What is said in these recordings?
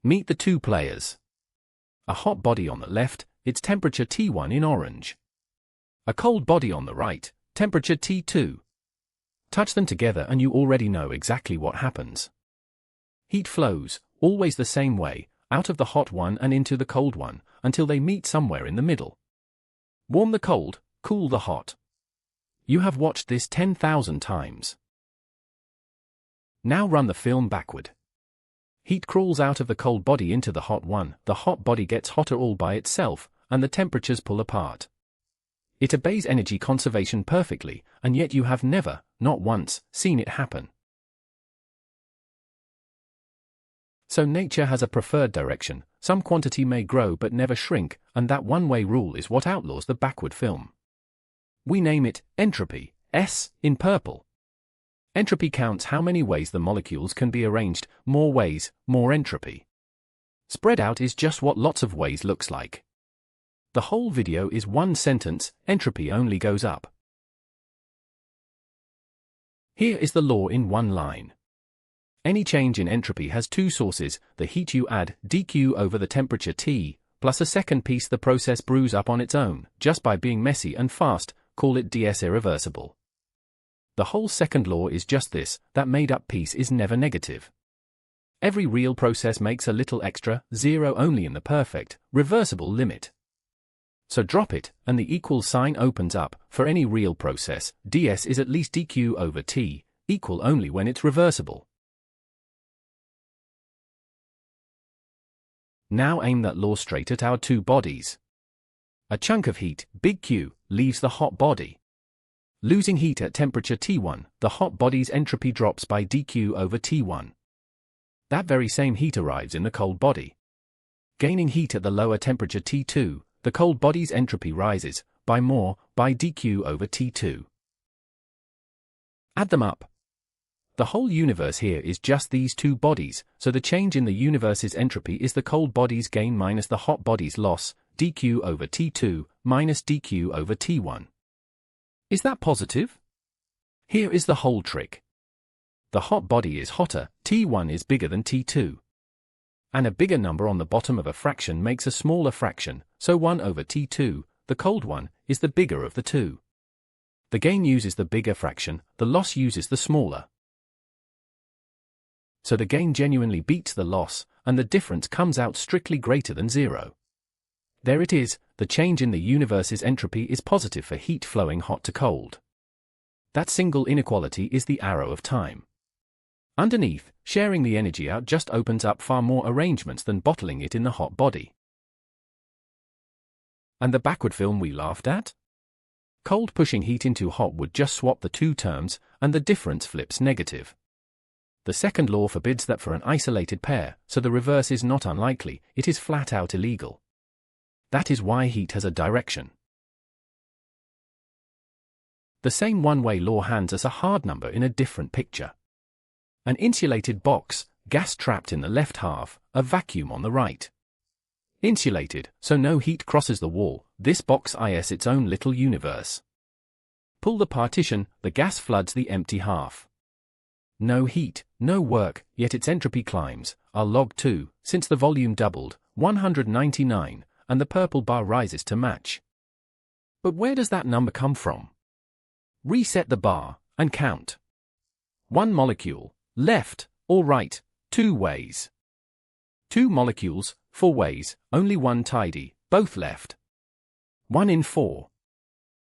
Meet the two players. A hot body on the left, its temperature T1 in orange. A cold body on the right, temperature T2. Touch them together and you already know exactly what happens. Heat flows, always the same way, out of the hot one and into the cold one, until they meet somewhere in the middle. Warm the cold, cool the hot. You have watched this 10,000 times. Now run the film backward. Heat crawls out of the cold body into the hot one, the hot body gets hotter all by itself, and the temperatures pull apart. It obeys energy conservation perfectly, and yet you have never, not once, seen it happen. So nature has a preferred direction, some quantity may grow but never shrink, and that one-way rule is what outlaws the backward film. We name it entropy, S, in purple. Entropy counts how many ways the molecules can be arranged, more ways, more entropy. Spread out is just what lots of ways looks like. The whole video is one sentence, entropy only goes up. Here is the law in one line. Any change in entropy has two sources, the heat you add, dq over the temperature T, plus a second piece the process brews up on its own, just by being messy and fast, call it ds irreversible. The whole second law is just this, that made-up piece is never negative. Every real process makes a little extra, zero only in the perfect, reversible limit. So drop it, and the equal sign opens up. For any real process, ds is at least dq over t, equal only when it's reversible. Now aim that law straight at our two bodies. A chunk of heat, big Q, leaves the hot body. Losing heat at temperature T1, the hot body's entropy drops by dq over T1. That very same heat arrives in the cold body. Gaining heat at the lower temperature T2, the cold body's entropy rises, by more, by dq over T2. Add them up. The whole universe here is just these two bodies, so the change in the universe's entropy is the cold body's gain minus the hot body's loss, dq over T2, minus dq over T1. Is that positive? Here is the whole trick. The hot body is hotter, T1 is bigger than T2. And a bigger number on the bottom of a fraction makes a smaller fraction, so 1 over T2, the cold one, is the bigger of the two. The gain uses the bigger fraction, the loss uses the smaller. So the gain genuinely beats the loss, and the difference comes out strictly greater than zero. There it is, the change in the universe's entropy is positive for heat flowing hot to cold. That single inequality is the arrow of time. Underneath, sharing the energy out just opens up far more arrangements than bottling it in the hot body. And the backward film we laughed at? Cold pushing heat into hot would just swap the two terms, and the difference flips negative. The second law forbids that for an isolated pair, so the reverse is not unlikely, it is flat out illegal. That is why heat has a direction. The same one-way law hands us a hard number in a different picture. An insulated box, gas trapped in the left half, a vacuum on the right. Insulated, so no heat crosses the wall, this box is its own little universe. Pull the partition, the gas floods the empty half. No heat, no work, yet its entropy climbs, log 2, since the volume doubled, 199, and the purple bar rises to match. But where does that number come from? Reset the bar, and count. One molecule, left, or right, 2 ways. 2 molecules, 4 ways, only one tidy, both left. 1 in 4.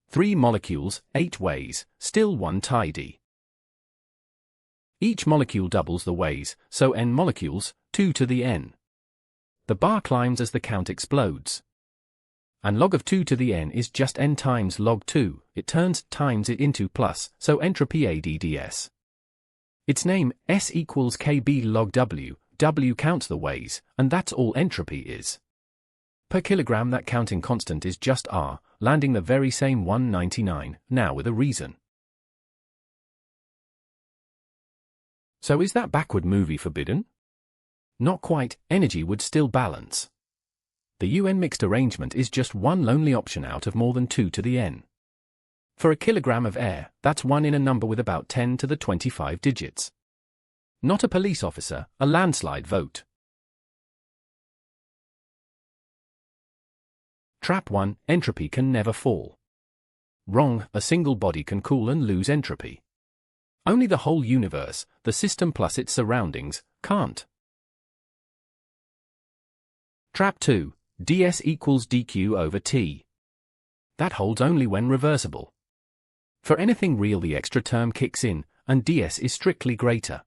3 molecules, 8 ways, still one tidy. Each molecule doubles the ways, so n molecules, 2 to the n. The bar climbs as the count explodes. And log of 2 to the n is just n times log 2, it times it into plus, so entropy ADDS. Its name, S equals KB log W, W counts the ways, and that's all entropy is. Per kilogram that counting constant is just R, landing the very same 199, now with a reason. So is that backward movie forbidden? Not quite, energy would still balance. The UN mixed arrangement is just one lonely option out of more than 2 to the n. For a kilogram of air, that's 1 in a number with about 10 to the 25 digits. Not a police officer, a landslide vote. Trap 1, entropy can never fall. Wrong, a single body can cool and lose entropy. Only the whole universe, the system plus its surroundings, can't. Trap 2, ds equals dq over t. That holds only when reversible. For anything real, the extra term kicks in, and ds is strictly greater.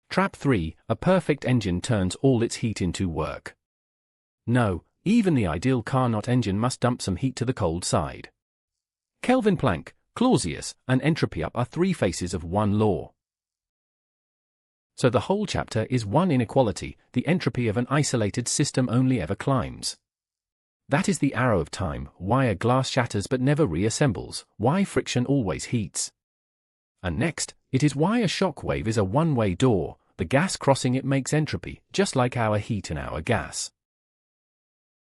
Trap 3, a perfect engine turns all its heat into work. No, even the ideal Carnot engine must dump some heat to the cold side. Kelvin, Planck, Clausius, and entropy up are three faces of one law. So the whole chapter is one inequality: the entropy of an isolated system only ever climbs. That is the arrow of time, why a glass shatters but never reassembles, why friction always heats. And next, it is why a shock wave is a one-way door: the gas crossing it makes entropy, just like our heat and our gas.